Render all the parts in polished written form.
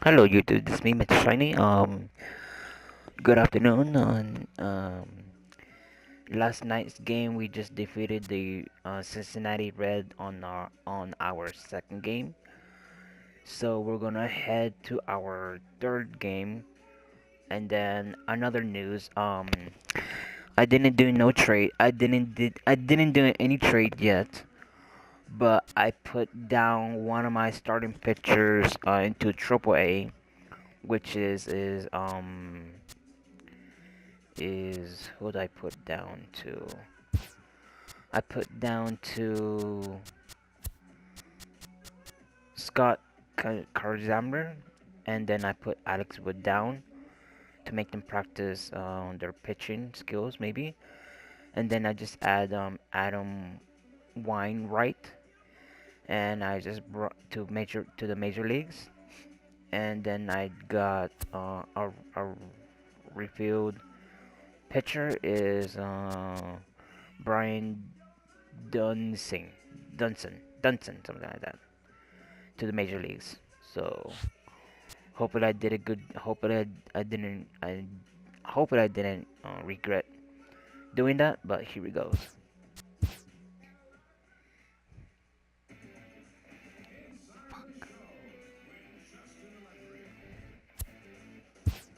Hello YouTube, this is me, Mr. Shiny. Good afternoon. Last night's game, we just defeated the Cincinnati Red on our second game. So we're gonna head to our third game, and then another news. I didn't do no trade. I didn't do any trade yet, but I put down one of my starting pitchers into Triple A, which is who did I put down to? I put down to Scott Karzamber, and then I put Alex Wood down to make them practice their pitching skills, maybe. And then I just add Adam Wainwright, and I just brought to the major leagues. And then I got a refield pitcher is Brian Dunsing, Dunson, something like that, to the major leagues. So hopefully I did a good. Hopefully I hopefully I didn't regret doing that. But here it goes.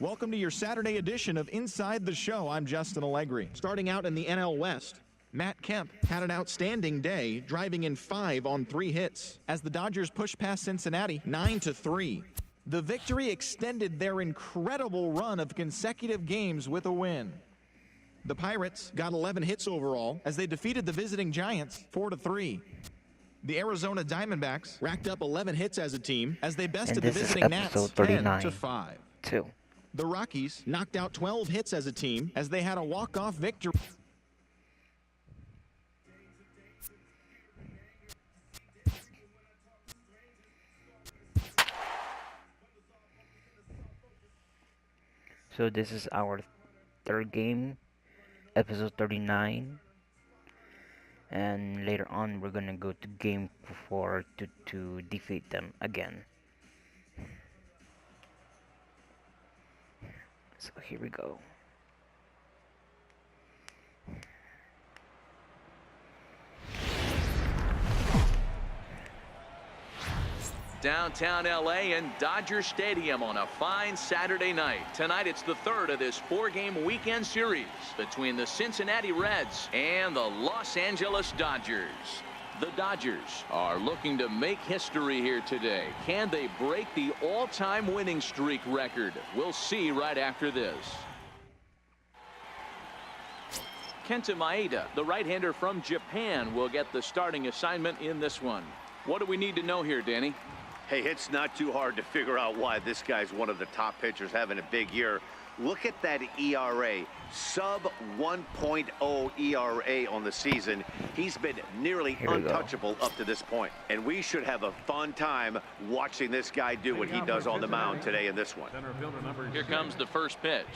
Welcome to your Saturday edition of Inside the Show. I'm Justin Allegri. Starting out in the NL West, Matt Kemp had an outstanding day, driving in 5 on 3 hits as the Dodgers pushed past Cincinnati 9-3. The victory extended their incredible run of consecutive games with a win. The Pirates got 11 hits overall as they defeated the visiting Giants 4-3. The Arizona Diamondbacks racked up 11 hits as a team as they bested the visiting Nats 10-5. 2. The Rockies knocked out 12 hits as a team as they had a walk-off victory. So this is our third game, episode 39, and later on we're gonna go to game 4 to defeat them again. So here we go. Downtown LA and Dodger Stadium on a fine Saturday night. Tonight it's the third of this 4-game weekend series between the Cincinnati Reds and the Los Angeles Dodgers. The Dodgers are looking to make history here today. Can they break the all-time winning streak record? We'll see right after this. Kenta Maeda, the right-hander from Japan, will get the starting assignment in this one. What do we need to know here, Danny? Hey, it's not too hard to figure out why this guy's one of the top pitchers having a big year. Look at that ERA, sub 1.0 ERA on the season. He's been nearly untouchable up to this point. And we should have a fun time watching this guy do what he does on the mound today in this one. Here comes the first pitch.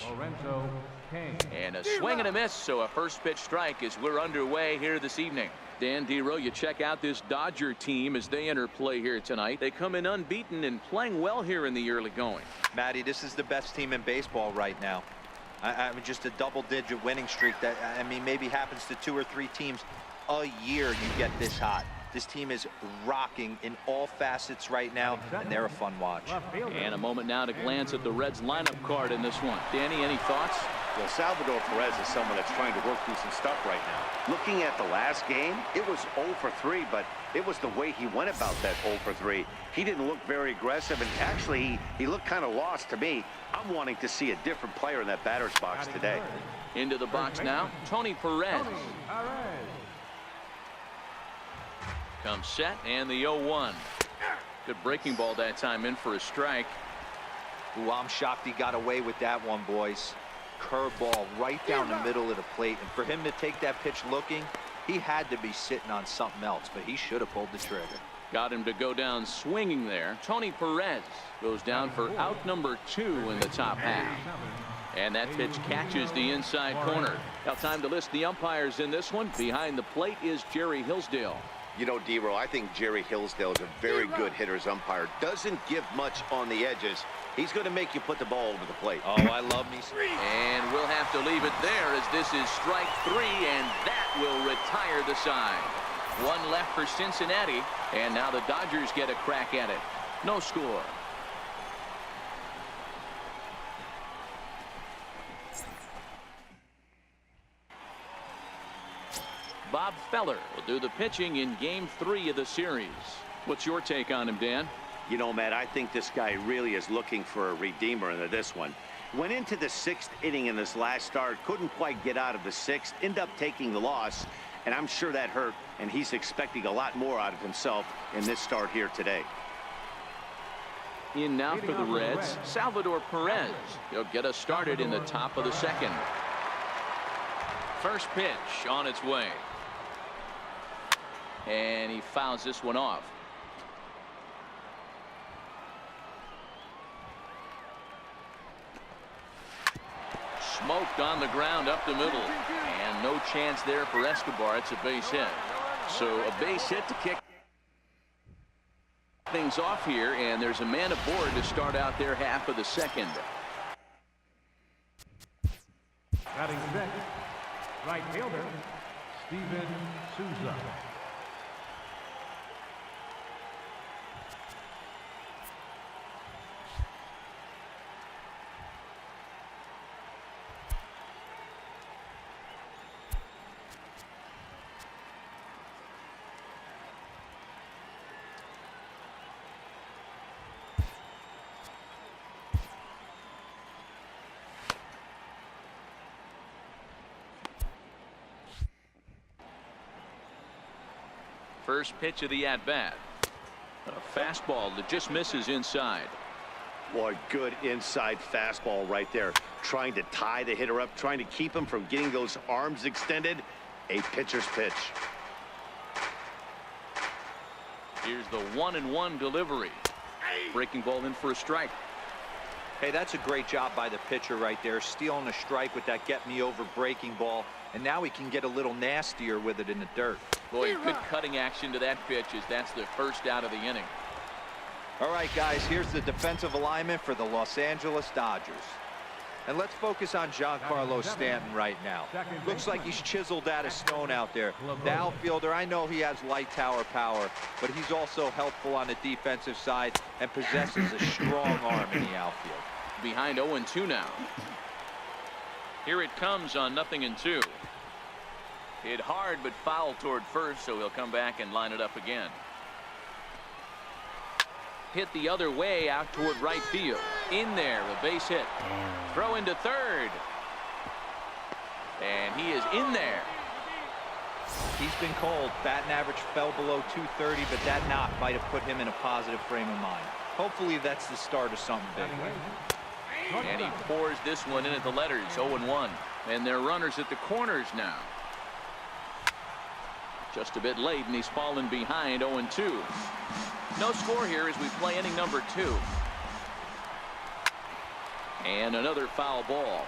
And a swing and a miss, so a first pitch strike as we're underway here this evening. Dan Dero, you check out this Dodger team as they enter play here tonight. They come in unbeaten and playing well here in the early going. Matty, this is the best team in baseball right now. I mean, just a double-digit winning streak that, I mean, maybe happens to 2 or 3 teams a year. You get this hot. This team is rocking in all facets right now, and they're a fun watch. And a moment now to glance at the Reds lineup card in this one. Danny, any thoughts? Well, Salvador Perez is someone that's trying to work through some stuff right now. Looking at the last game, it was 0 for 3, but it was the way he went about that 0 for 3. He didn't look very aggressive, and actually, he looked kind of lost to me. I'm wanting to see a different player in that batter's box today. Into the box now, Tony Perez. Comes set, and the 0-1. Good breaking ball that time in for a strike. Ooh, I'm shocked he got away with that one, boys. Curveball right down the middle of the plate, and for him to take that pitch looking, he had to be sitting on something else, but he should have pulled the trigger. Got him to go down swinging there. Tony Perez goes down for out number 2 in the top half. And that pitch catches the inside corner. Now time to list the umpires in this one. Behind the plate is Jerry Hillsdale. You know, D-Row, I think Jerry Hillsdale is a very good hitter's umpire. Doesn't give much on the edges. He's going to make you put the ball over the plate. Oh, I love me. And we'll have to leave it there as this is strike 3, and that will retire the side. One left for Cincinnati, and now the Dodgers get a crack at it. No score. Bob Feller will do the pitching in Game 3 of the series. What's your take on him, Dan? You know, Matt, I think this guy really is looking for a redeemer into this one. Went into the 6th inning in this last start, couldn't quite get out of the 6th, ended up taking the loss, and I'm sure that hurt, and he's expecting a lot more out of himself in this start here today. In now for the Reds, Salvador Perez. He'll get us started in the top of the 2nd. First pitch on its way. And he fouls this one off. Smoked on the ground up the middle. And no chance there for Escobar. It's a base hit. So a base hit to kick things off here. And there's a man aboard to start out their half of the 2nd. Batting sixth, right fielder, Steven Souza. First pitch of the at-bat. A fastball that just misses inside. Boy, good inside fastball right there. Trying to tie the hitter up, trying to keep him from getting those arms extended. A pitcher's pitch. Here's the 1-1 delivery. Breaking ball in for a strike. Hey, that's a great job by the pitcher right there, stealing a strike with that get-me-over breaking ball, and now he can get a little nastier with it in the dirt. Boy, good cutting action to that pitch as that's the first out of the inning. All right, guys, here's the defensive alignment for the Los Angeles Dodgers. And let's focus on Giancarlo Stanton right now. Looks like he's chiseled out of stone out there. The outfielder, I know he has light tower power, but he's also helpful on the defensive side and possesses a strong arm in the outfield. Behind 0-2 now. Here it comes on 0-2. Hit hard but foul toward first, so he'll come back and line it up again. Hit the other way out toward right field. In there, a base hit. Throw into third. And he is in there. He's been cold. Batting average fell below 230, but that knock might have put him in a positive frame of mind. Hopefully that's the start of something big. And he pours this one in at the letters, 0-1. And they're runners at the corners now. Just a bit late, and he's fallen behind 0-2. No score here as we play inning number 2. And another foul ball.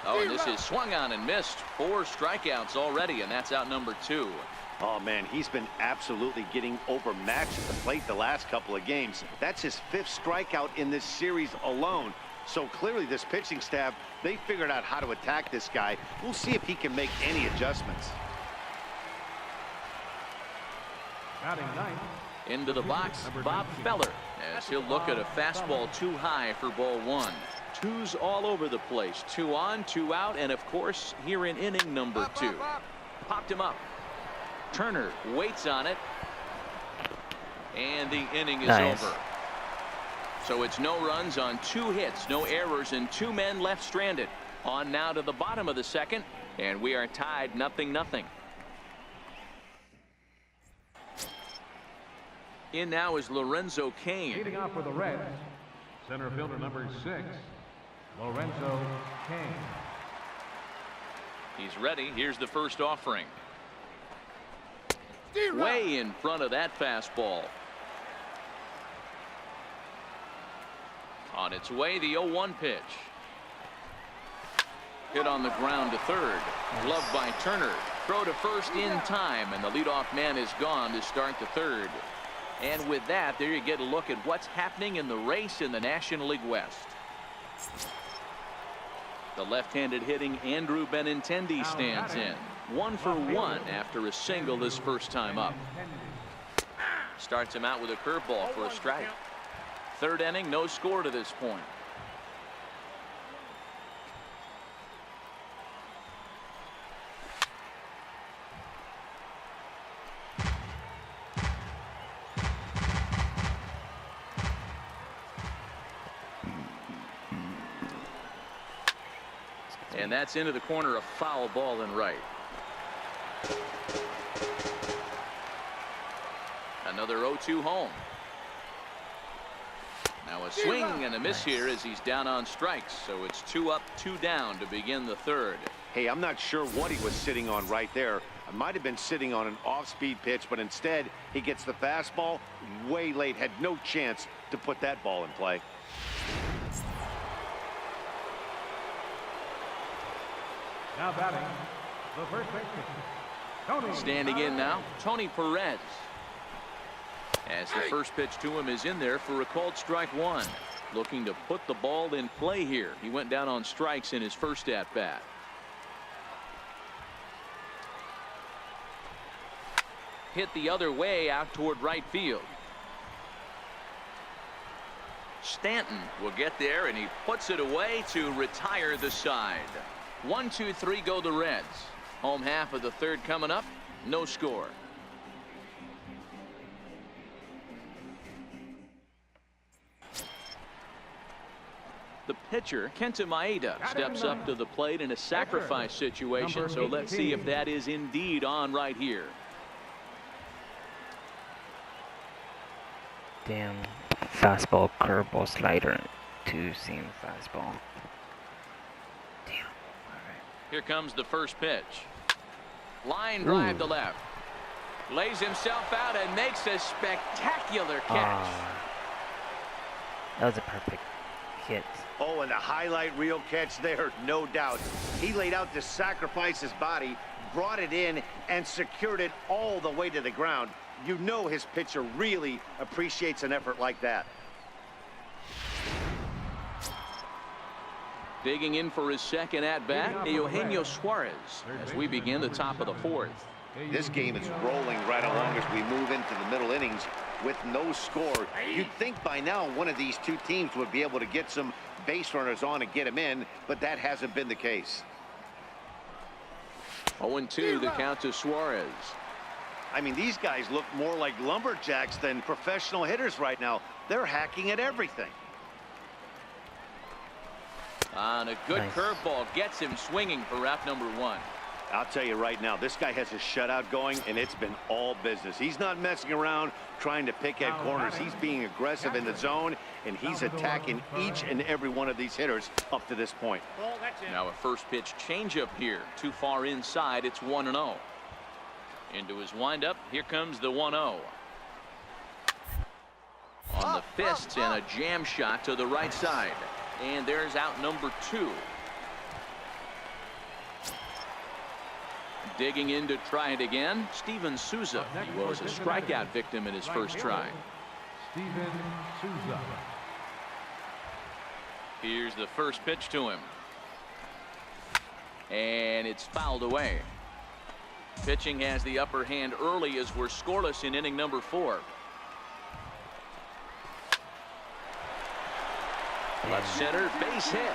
Oh, and this is swung on and missed. 4 strikeouts already, and that's out number 2. Oh, man, he's been absolutely getting overmatched at the plate the last couple of games. That's his 5th strikeout in this series alone. So clearly this pitching staff, they figured out how to attack this guy. We'll see if he can make any adjustments. Batting ninth. Into the box, Bob Feller, as he'll look at a fastball too high for ball 1. 2's all over the place. 2 on, 2 out, and of course here in inning number 2. Popped him up. Turner waits on it, and the inning is over. So it's no runs on 2 hits, no errors, and 2 men left stranded. On now to the bottom of the 2nd, and we are tied 0-0. In now is Lorenzo Cain. Leading off for the Reds, center fielder number 6, Lorenzo Cain. He's ready. Here's the first offering. Way in front of that fastball. On its way, the 0-1 pitch. Hit on the ground to third. Gloved by Turner. Throw to first in time, and the leadoff man is gone to start the third. And with that, there you get a look at what's happening in the race in the National League West. The left-handed hitting Andrew Benintendi stands in. 1 for 1 after a single his first time up. Starts him out with a curveball for a strike. Third inning, no score to this point. And that's into the corner, a foul ball in right. Another 0-2 home. Now a swing and a miss here as he's down on strikes. So it's 2 up, 2 down to begin the third. Hey, I'm not sure what he was sitting on right there. I might have been sitting on an off-speed pitch, but instead he gets the fastball way late. Had no chance to put that ball in play. Now batting, the first baseman, Tony. Standing in now, Tony Perez. As the first pitch to him is in there for a called strike 1. Looking to put the ball in play here. He went down on strikes in his first at bat. Hit the other way out toward right field. Stanton will get there, and he puts it away to retire the side. 1, 2, 3 go the Reds. Home half of the third coming up. No score. The pitcher, Kenta Maeda, steps up to the plate in a sacrifice situation. So let's see if that is indeed on right here. Damn. Fastball, curveball, slider, 2-seam fastball. Damn. All right. Here comes the first pitch. Line drive to left. Lays himself out and makes a spectacular catch. That was a perfect hit. Oh, and the highlight reel catch there, no doubt. He laid out to sacrifice his body, brought it in, and secured it all the way to the ground. You know his pitcher really appreciates an effort like that. Digging in for his second at-bat, Eugenio Suarez, as we begin the top of the fourth. This game is rolling right along as we move into the middle innings with no score. You'd think by now one of these two teams would be able to get some base runners on and get them in, but that hasn't been the case. 0-2 the count to Suarez. I mean, these guys look more like lumberjacks than professional hitters right now. They're hacking at everything. On a good curveball, gets him swinging for route number 1. I'll tell you right now, this guy has a shutout going, and it's been all business. He's not messing around trying to pick at corners. He's being aggressive in the zone, and he's attacking each and every one of these hitters up to this point. Now a first pitch changeup here. Too far inside. It's 1-0. Into his windup. Here comes the 1-0. On the fists and a jam shot to the right side. And there's out number 2. Digging in to try it again, Steven Souza. He was a strikeout victim in his first try. Steven Souza. Here's the first pitch to him. And it's fouled away. Pitching has the upper hand early as we're scoreless in inning number 4. Left center, base hit.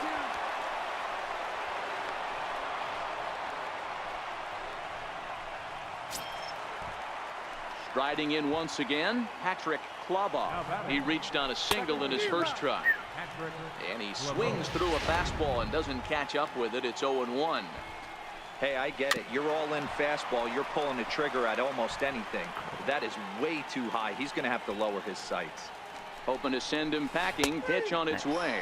Striding in once again, Patrick Klaboff. He reached on a single in his first try. And he swings through a fastball and doesn't catch up with it. It's 0-1. Hey, I get it. You're all in fastball. You're pulling the trigger at almost anything. That is way too high. He's going to have to lower his sights. Hoping to send him packing. Pitch on its way.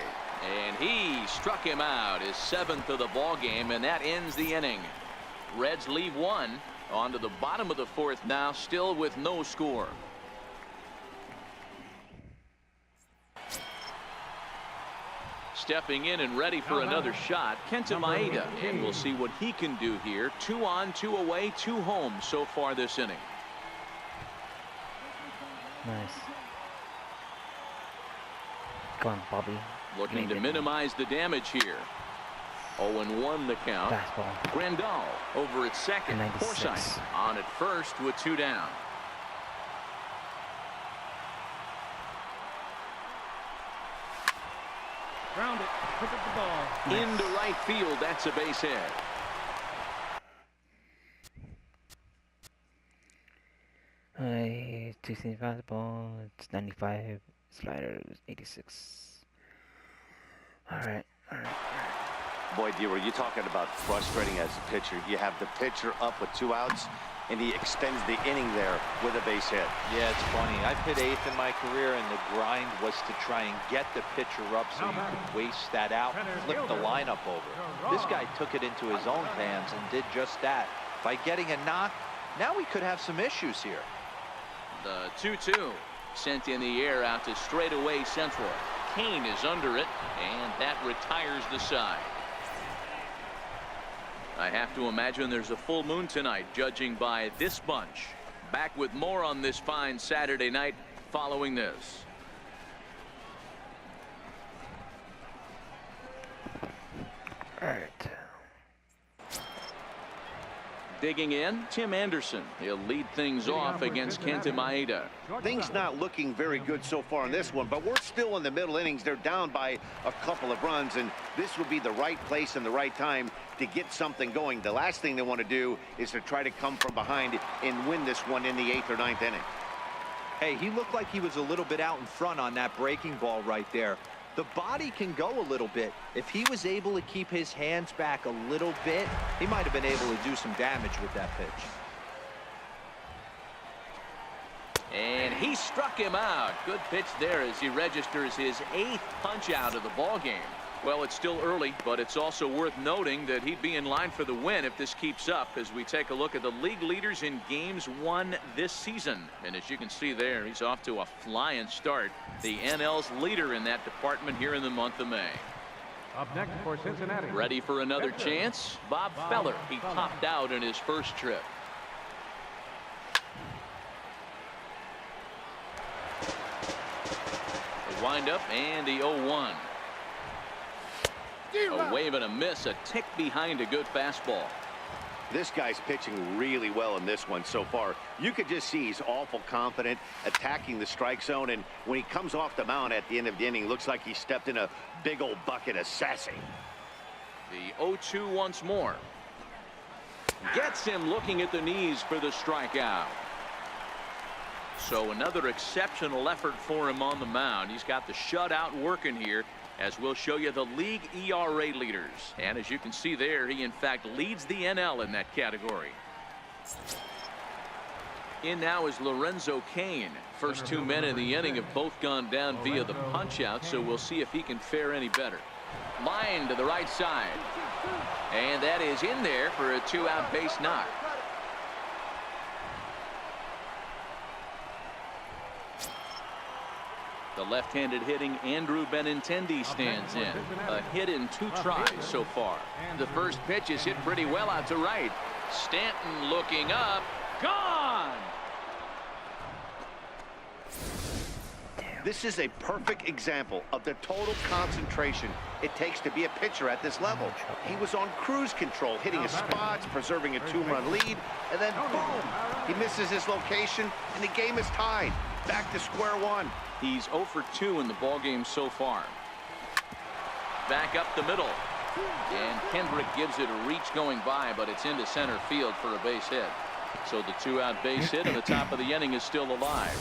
And he struck him out, his 7th of the ball game, and that ends the inning. Reds leave 1. On to the bottom of the 4th now, still with no score. Stepping in and ready for another shot, Kenta Maeda. And we'll see what he can do here. 2 on, 2 away, 2 home so far this inning. Nice. Come on, Bobby. Looking to minimize the damage here. 0-1 the count. Fastball. Grandal over at second. 96. Forsythe on at first with 2 down. Ground it. Pick up the ball. Nice. Into right field. That's a base hit. Hey, 2 fastball. It's 95. Slider is 86. All right. Boy, D, were you talking about frustrating as a pitcher? You have the pitcher up with 2 outs, and he extends the inning there with a base hit. Yeah, it's funny. I've hit 8th in my career, and the grind was to try and get the pitcher up so you can waste that out and flip the lineup over. This guy took it into his own hands and did just that. By getting a knock, now we could have some issues here. The 2-2 sent in the air out to straightaway central. Kane is under it, and that retires the side. I have to imagine there's a full moon tonight, judging by this bunch. Back with more on this fine Saturday night following this. All right. Digging in, Tim Anderson. He'll lead things off against Kenta Maeda. Things not looking very good so far in this one, but we're still in the middle innings. They're down by a couple of runs, and this would be the right place and the right time to get something going. The last thing they want to do is to try to come from behind and win this one in the 8th or 9th inning. Hey, he looked like he was a little bit out in front on that breaking ball right there. The body can go a little bit. If he was able to keep his hands back a little bit, he might have been able to do some damage with that pitch. And he struck him out. Good pitch there as he registers his 8th punch out of the ball game. Well, it's still early, but it's also worth noting that he'd be in line for the win if this keeps up as we take a look at the league leaders in games won this season. And as you can see there, he's off to a flying start. The NL's leader in that department here in the month of May. Up next for Cincinnati. Ready for another chance? Bob Feller. He popped out in his first trip. The windup and the 0-1. A wave and a miss, a tick behind a good fastball. This guy's pitching really well in this one so far. You could just see he's awful confident attacking the strike zone, and when he comes off the mound at the end of the inning, looks like he stepped in a big old bucket of sassy. The 0-2 once more. Gets him looking at the knees for the strikeout. So another exceptional effort for him on the mound. He's got the shutout working here, as we'll show you the league ERA leaders. And as you can see there, he in fact leads the NL in that category. In now is Lorenzo Cain. First 2 men in the inning have both gone down via the punch out, so we'll see if he can fare any better. Line to the right side. And that is in there for a 2-out base knock. The left-handed hitting Andrew Benintendi stands in. A hit in 2 tries so far. The first pitch is hit pretty well out to right. Stanton looking up. Gone! This is a perfect example of the total concentration it takes to be a pitcher at this level. He was on cruise control, hitting his spots, preserving a 2-run lead, and then boom! He misses his location, and the game is tied. Back to square one. He's 0 for 2 in the ballgame so far. Back up the middle. And Kendrick gives it a reach going by, but it's into center field for a base hit. So the 2-out base hit and the top of the inning is still alive.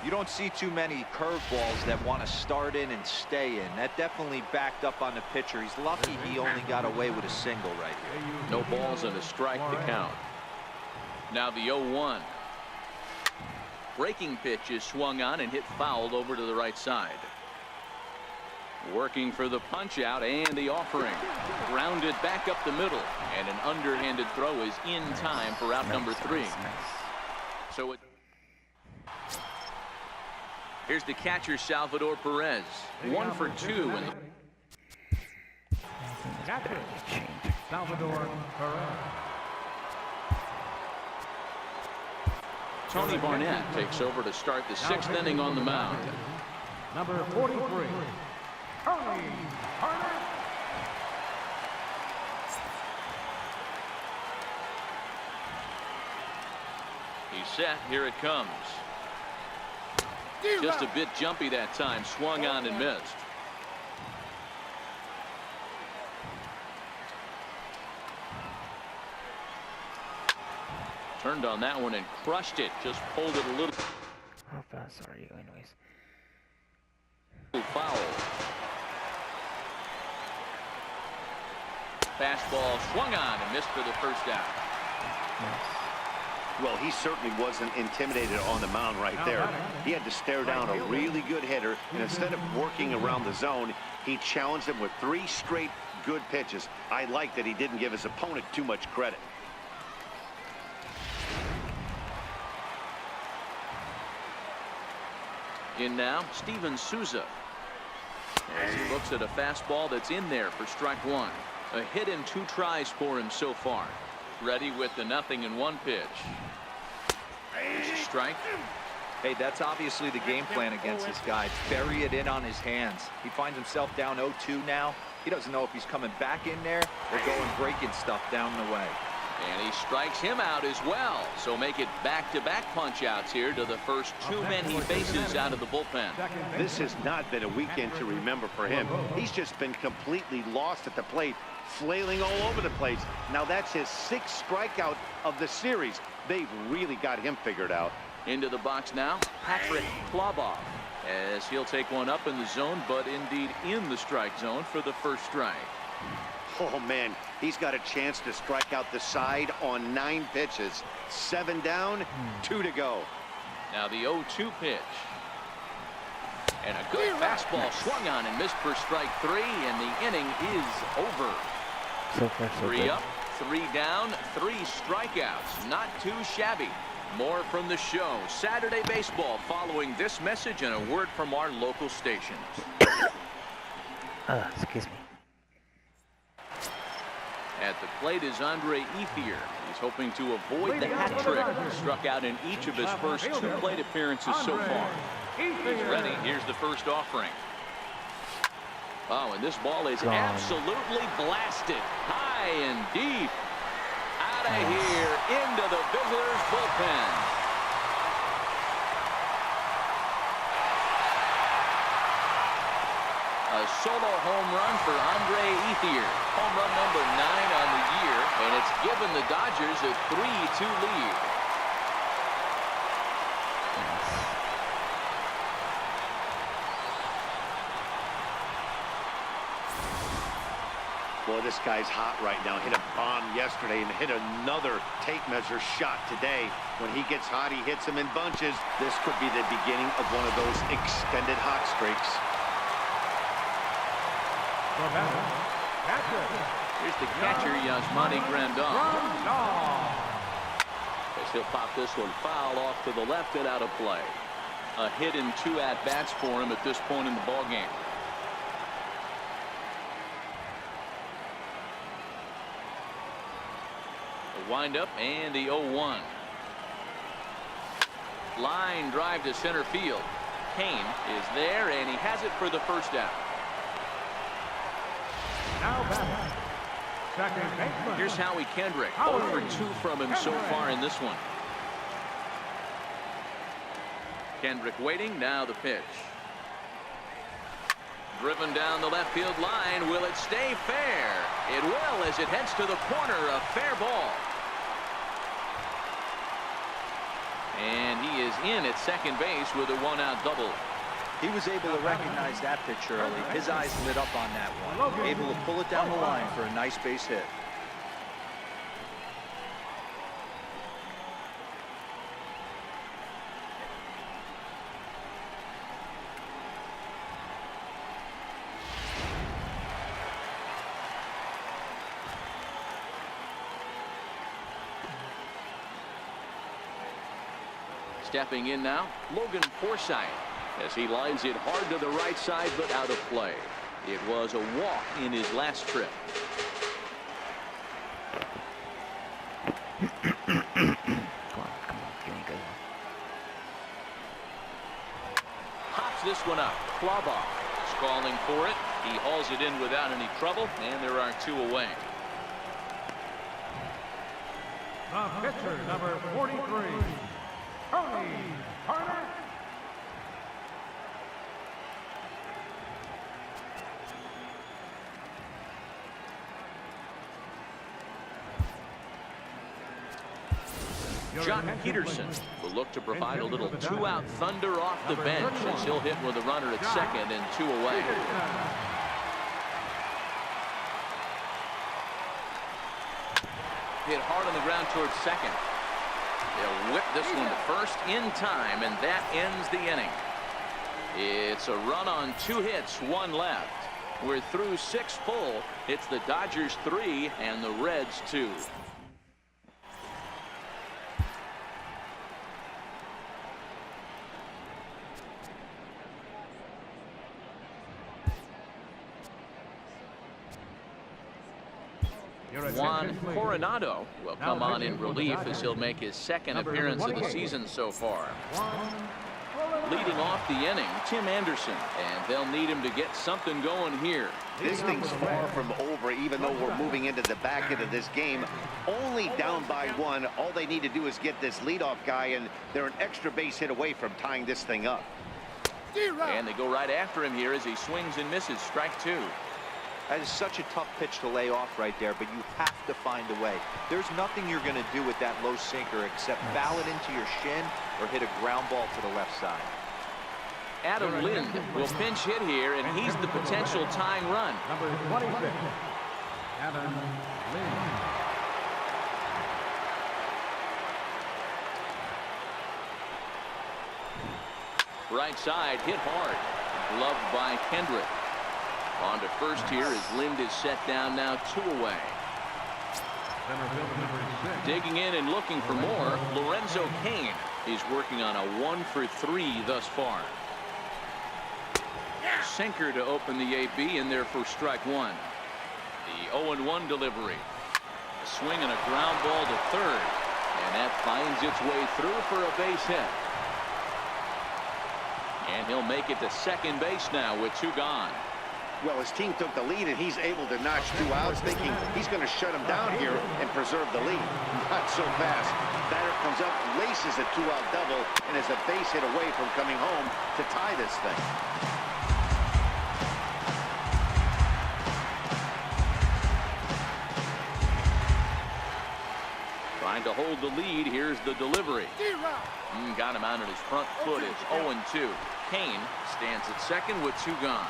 You don't see too many curveballs that want to start in and stay in. That definitely backed up on the pitcher. He's lucky he only got away with a single right here. No balls and a strike to count. Now the 0-1. Breaking pitch is swung on and hit fouled over to the right side. Working for the punch out and the offering. Grounded back up the middle, and an underhanded throw is in time for out number 3. So here's the catcher Salvador Perez. 1 for 2 in the Catcher, Salvador Perez. Tony Barnett takes over to start the 6th inning on the mound. Number 43, Tony Barnett. He's set. Here it comes. Just a bit jumpy that time. Swung on and missed. Turned on that one and crushed it. Just pulled it a little. How fast are you, anyways? Foul. Fastball swung on and missed for the first out. Well, he certainly wasn't intimidated on the mound right there. He had to stare down a really good hitter, and instead of working around the zone, he challenged him with 3 straight good pitches. I like that he didn't give his opponent too much credit. In now, Steven Souza. As he looks at a fastball that's in there for strike 1. A hit in 2 tries for him so far. Ready with the 0-1 pitch. There's a strike. Hey, that's obviously the game plan against this guy. Bury it in on his hands. He finds himself down 0-2 now. He doesn't know if he's coming back in there or going breaking stuff down the way. And he strikes him out as well. So make it back-to-back punch-outs here to the first 2 men he faces out of the bullpen. This has not been a weekend to remember for him. He's just been completely lost at the plate, flailing all over the place. Now that's his 6th strikeout of the series. They've really got him figured out. Into the box now, Patrick Kloboff, as he'll take one up in the zone, but indeed in the strike zone for the first strike. Oh, man, he's got a chance to strike out the side on 9 pitches. 7 down, 2 to go. Now the 0-2 pitch. And a good fastball swung on and missed for strike 3, and the inning is over. So far, so 3 good. up, 3 down, 3 strikeouts. Not too shabby. More from the show. Saturday baseball following this message and a word from our local stations. Excuse me. At the plate is Andre Ethier. He's hoping to avoid the hat trick. Struck out in each of his first 2 plate appearances so far. He's ready. Here's the first offering. Oh, and this ball is absolutely blasted. High and deep. Out of here into the visitors' bullpen. A solo home run for Andre Ethier. Home run number 9 on the year, and it's given the Dodgers a 3-2 lead. Boy, this guy's hot right now. Hit a bomb yesterday and hit another tape measure shot today. When he gets hot, he hits them in bunches. This could be the beginning of one of those extended hot streaks. Here's the catcher, Yasmani Grandal. As he'll pop this one foul off to the left and out of play. A hit in 2 at-bats for him at this point in the ballgame. The windup and the 0-1. Line drive to center field. Kane is there, and he has it for the first out. Here's Howie Kendrick. 0 for 2 from him so far in this one. Kendrick waiting. Now the pitch. Driven down the left field line. Will it stay fair? It will, as it heads to the corner. A fair ball. And he is in at second base with a 1-out double. He was able to recognize that pitch early. His eyes lit up on that one. Able to pull it down the line for a nice base hit. Stepping in now, Logan Forsythe, as he lines it hard to the right side but out of play. It was a walk in his last trip. Hops this one up. Claw ball. He's calling for it. He hauls it in without any trouble, and there are 2 away. The pitcher, number 43, Tony Harnett. John Peterson will look to provide a little 2-out thunder off the bench as he'll hit with a runner at second and 2 away. Hit hard on the ground towards second. They'll whip this one to first in time, and that ends the inning. It's a run on 2 hits, 1 left. We're through 6 full. It's the Dodgers 3 and the Reds 2. Juan Coronado will come on in relief as he'll make his second appearance of the season so far. Leading off the inning, Tim Anderson, and they'll need him to get something going here. This thing's far from over, even though we're moving into the back end of this game. Only down by 1. All they need to do is get this leadoff guy, and they're an extra base hit away from tying this thing up. And they go right after him here as he swings and misses. Strike 2. That is such a tough pitch to lay off right there, but you have to find a way. There's nothing you're going to do with that low sinker except foul it into your shin or hit a ground ball to the left side. Adam Lind will pinch hit here, and he's the potential tying run. Number 26, Adam Lind. Right side, hit hard. Gloved by Kendrick. On to first here as Lind is set down now 2 away. Digging in and looking for more, Lorenzo Cain is working on a 1 for 3 thus far. Sinker to open the AB in there for strike 1. The 0-1 delivery. A swing and a ground ball to third. And that finds its way through for a base hit. And he'll make it to second base now with 2 gone. Well, his team took the lead, and he's able to notch 2 outs, thinking he's going to shut him down here and preserve the lead. Not so fast. Batter comes up, laces a 2-out double, and is a base hit away from coming home to tie this thing. Trying to hold the lead. Here's the delivery. Got him out on his front foot. It's 0-2. Cain stands at second with 2 gone.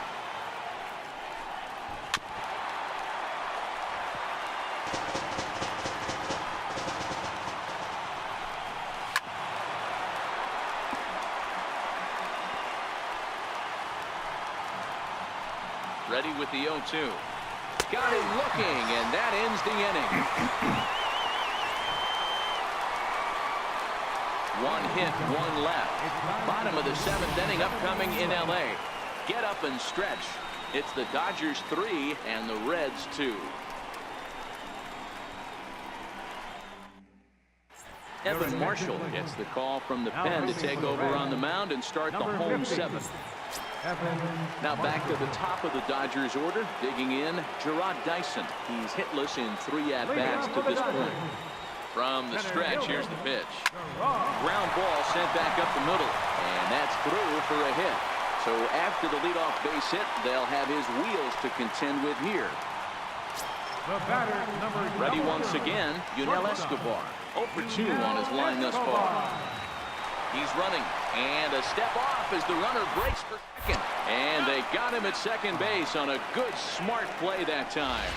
Ready with the 0-2. Got him looking, and that ends the inning. 1 hit, 1 left. Bottom of the 7th inning upcoming in LA. Get up and stretch. It's the Dodgers 3 and the Reds 2. Evan Marshall gets the call from the pen to take over on the mound and start the home 7th. Now back to the top of the Dodgers order. Digging in, Gerard Dyson. He's hitless in 3 at-bats to this point. From the stretch, here's the pitch. Ground ball sent back up the middle, and that's through for a hit. So after the leadoff base hit, they'll have his wheels to contend with here. Ready once again, Yunel Escobar. 0 for 2 on his line thus far. He's running, and a step off as the runner breaks for second. And they got him at second base on a good, smart play that time.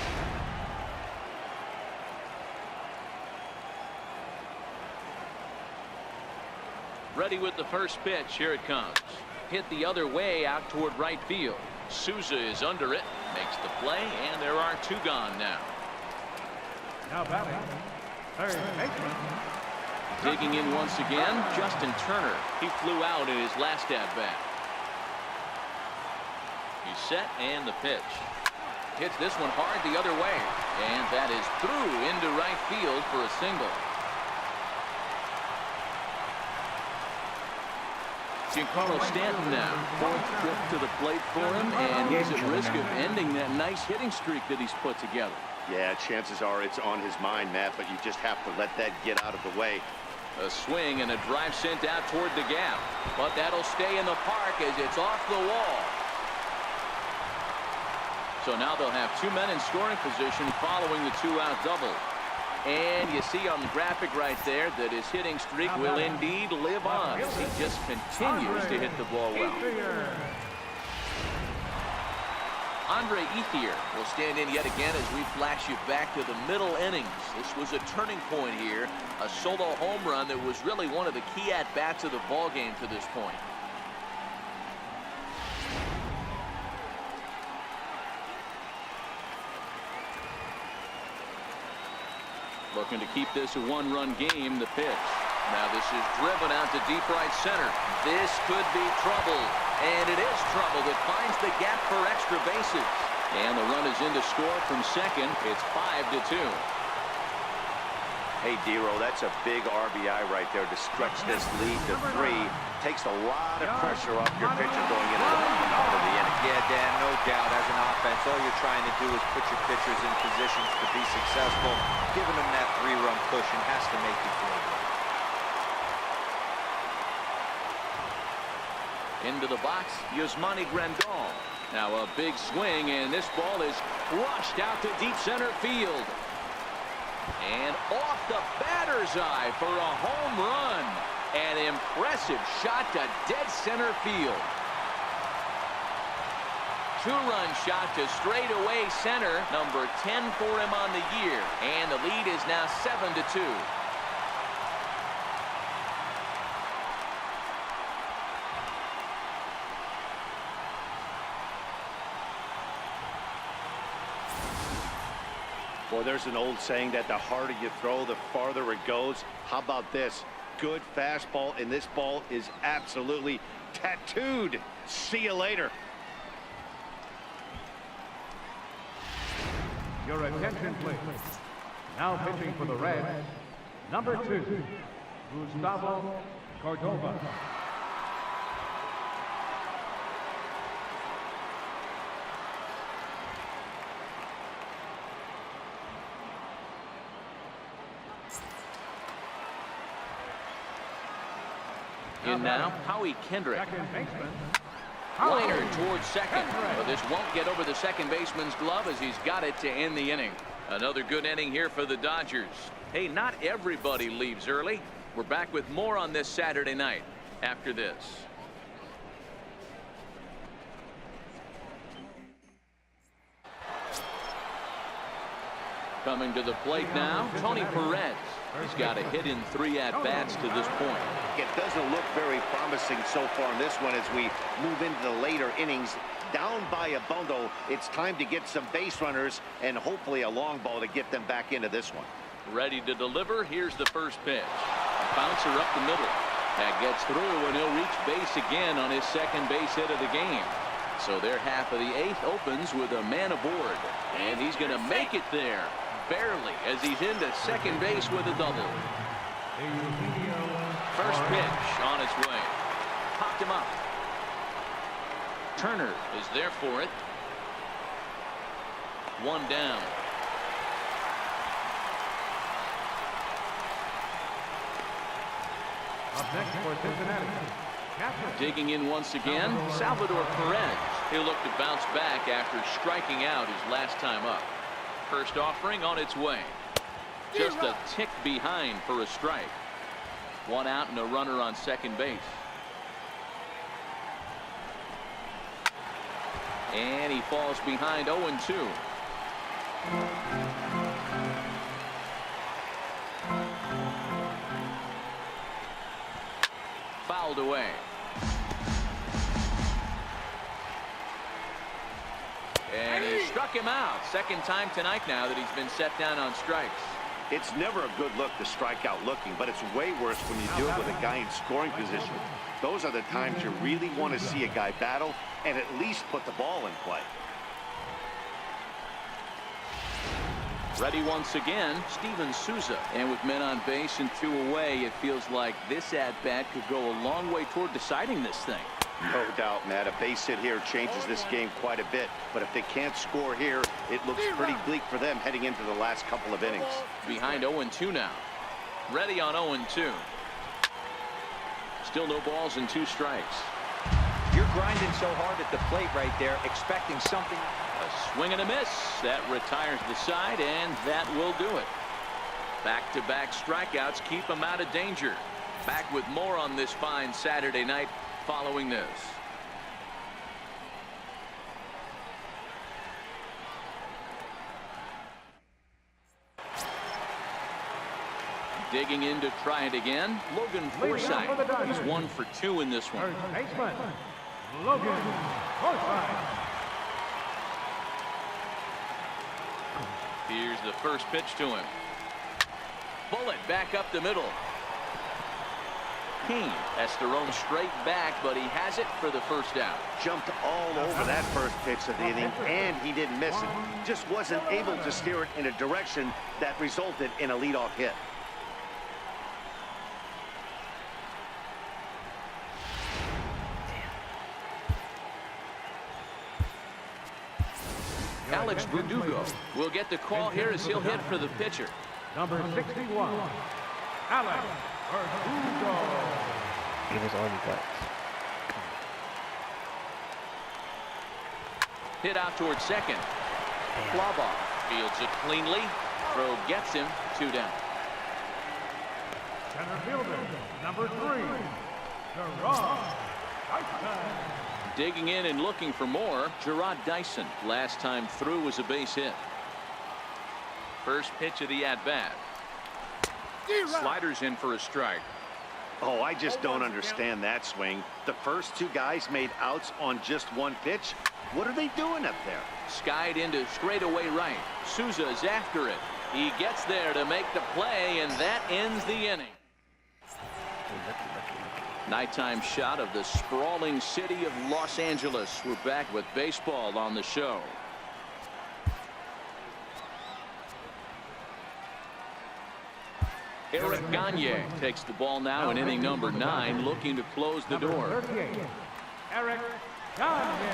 Ready with the first pitch. Here it comes. Hit the other way out toward right field. Souza is under it, makes the play, and there are 2 gone now. Now batting, third baseman. Digging in once again, Justin Turner. He flew out in his last at-bat. He He's set and the pitch. Hits this one hard the other way. And that is through into right field for a single. Giancarlo Stanton now. Fourth trip to the plate for him, and he's at risk of ending that nice hitting streak that he's put together. Yeah, chances are it's on his mind, Matt, but you just have to let that get out of the way. A swing and a drive sent out toward the gap. But that'll stay in the park as it's off the wall. So now they'll have two men in scoring position following the two-out double. And you see on the graphic right there that his hitting streak will indeed live on. He just continues to hit the ball well. Andre Ethier will stand in yet again as we flash you back to the middle innings. This was a turning point here. A solo home run that was really one of the key at-bats of the ball game to this point. Looking to keep this a one-run game. The pitch. Now this is driven out to deep right center. This could be trouble. And it is trouble that finds the gap for extra bases. And the run is in to score from second. It's 5-2. Hey, Dero, that's a big RBI right there to stretch this lead to 3. Takes a lot of pressure off your pitcher going into the bottom part of the inning. Yeah, Dan, no doubt. As an offense, all you're trying to do is put your pitchers in positions to be successful. Giving them that 3-run cushion has to make you feel good. Into the box, Yasmani Grandal. Now a big swing, and this ball is crushed out to deep center field. And off the batter's eye for a home run. An impressive shot to dead center field. Two-run shot to straightaway center. Number 10 for him on the year. And the lead is now 7-2. Boy, there's an old saying that the harder you throw, the farther it goes. How about this? Good fastball, and this ball is absolutely tattooed. See you later. Your attention, please. Now pitching for the Reds, number 2, Gustavo Cordova. In now, Howie Kendrick. Second baseman, Liner towards second. But this won't get over the second baseman's glove as he's got it to end the inning. Another good inning here for the Dodgers. Hey, not everybody leaves early. We're back with more on this Saturday night after this. Coming to the plate now, Tony Perez. He's got a hit in 3 at-bats to this point. It doesn't look very promising so far in this one as we move into the later innings. Down by a bundle, it's time to get some base runners and hopefully a long ball to get them back into this one. Ready to deliver. Here's the first pitch. A bouncer up the middle. That gets through, and he'll reach base again on his second base hit of the game. So their half of the 8th opens with a man aboard. And he's going to make it there. Barely, as he's into second base with a double. First pitch on its way. Popped him up. Turner is there for it. 1 down. up next for Cincinnati. Digging in once again, Salvador Perez. He'll look to bounce back after striking out his last time up. First offering on its way. Just a tick behind for a strike. 1 out and a runner on second base. And he falls behind 0-2. Fouled away. And he struck him out. Second time tonight now that he's been set down on strikes. It's never a good look to strike out looking, but it's way worse when you do it with a guy in scoring position. Those are the times you really want to see a guy battle and at least put the ball in play. Ready once again, Steven Souza. And with men on base and 2 away, it feels like this at-bat could go a long way toward deciding this thing. No doubt, Matt. A base hit here changes this game quite a bit. But if they can't score here, it looks pretty bleak for them heading into the last couple of innings. Behind 0-2 now. Ready on 0-2. Still no balls and 2 strikes. You're grinding so hard at the plate right there, expecting something. A swing and a miss. That retires the side, and that will do it. Back-to-back strikeouts keep him out of danger. Back with more on this fine Saturday night following this. Digging in to try it again, Logan Forsythe. He's 1 for 2 in this one. First baseman, Logan Forsythe. Here's the first pitch to him. Bullet back up the middle. Kane has to roam straight back, but he has it for the first out. Jumped all over that first pitch of the inning, and he didn't miss it. Just wasn't able to steer it in a direction that resulted in a leadoff hit. Alex Verdugo will get the call here as he'll hit for the pitcher. Number 61, Alex Verdugo. Give us all you got. Hit out towards second. Flaba fields it cleanly. Throw gets him. 2 down. Center fielder, number 3, Gerard Dyson. Digging in and looking for more, Gerard Dyson. Last time through was a base hit. First pitch of the at-bat. Sliders in for a strike. Oh, I just don't understand that swing. The first 2 guys made outs on just 1 pitch. What are they doing up there? Skied into straightaway right. Souza's after it. He gets there to make the play, and that ends the inning. Nighttime shot of the sprawling city of Los Angeles. We're back with baseball on the show. Eric Gagne takes the ball now in inning number 9, looking to close the door. 38, Eric Gagne.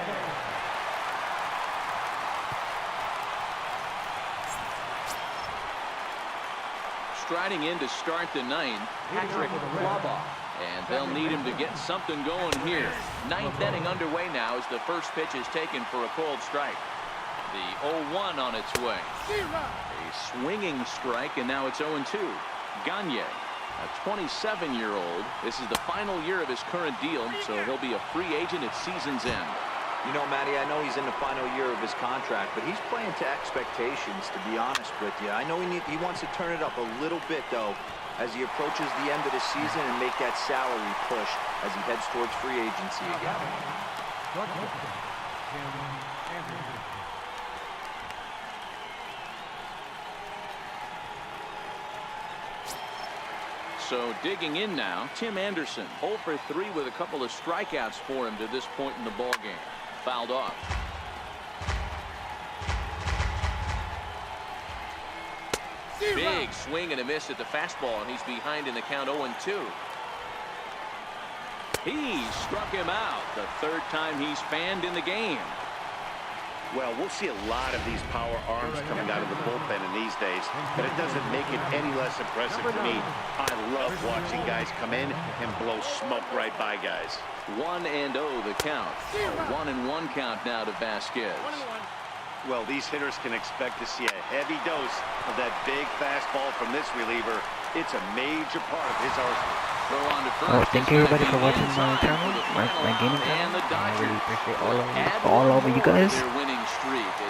Striding in to start the 9th, Patrick Flaba. And they'll need him to get something going here. 9th inning underway now as the first pitch is taken for a cold strike. The 0-1 on its way. A swinging strike, and now it's 0-2. Gagne, a 27-year-old. This is the final year of his current deal, so he'll be a free agent at season's end. You know, Matty, I know he's in the final year of his contract, but he's playing to expectations, to be honest with you. I know he wants to turn it up a little bit, though, as he approaches the end of the season and make that salary push as he heads towards free agency again. So digging in now, Tim Anderson, 0 for 3 with a couple of strikeouts for him to this point in the ball game. Fouled off. Big swing and a miss at the fastball, and he's behind in the count 0-2. He struck him out, the 3rd time he's fanned in the game. Well, we'll see a lot of these power arms coming out of the bullpen in these days, but it doesn't make it any less impressive to me. I love watching guys come in and blow smoke right by guys. 1-0 the count. A 1-1 count now to Vasquez. Well, these hitters can expect to see a heavy dose of that big fastball from this reliever. It's a major part of his arsenal. Throw on to first. Oh, thank you everybody for watching my channel, my gaming channel. I really appreciate all of you guys.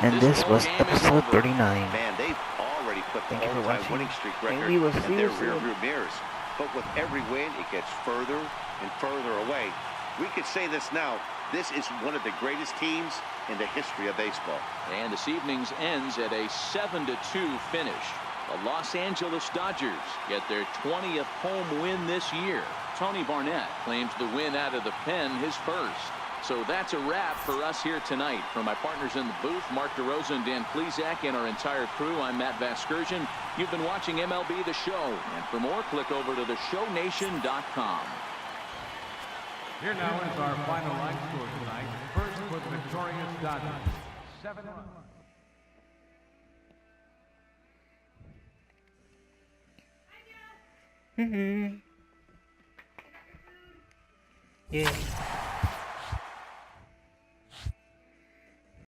And this was episode 39. Man, they've already put the all-time winning streak record we will in see their you soon. rearview mirrors. But with every win, it gets further and further away. We could say this now. This is one of the greatest teams in the history of baseball. And this evening's ends at a 7-2 finish. The Los Angeles Dodgers get their 20th home win this year. Tony Barnett claims the win out of the pen his first. So that's a wrap for us here tonight. For my partners in the booth, Mark DeRosa and Dan Plesac, and our entire crew, I'm Matt Vasgersian. You've been watching MLB The Show. And for more, click over to theshownation.com. Here now is our final line score tonight. First for the victorious Dodgers, 7 runs. Yeah.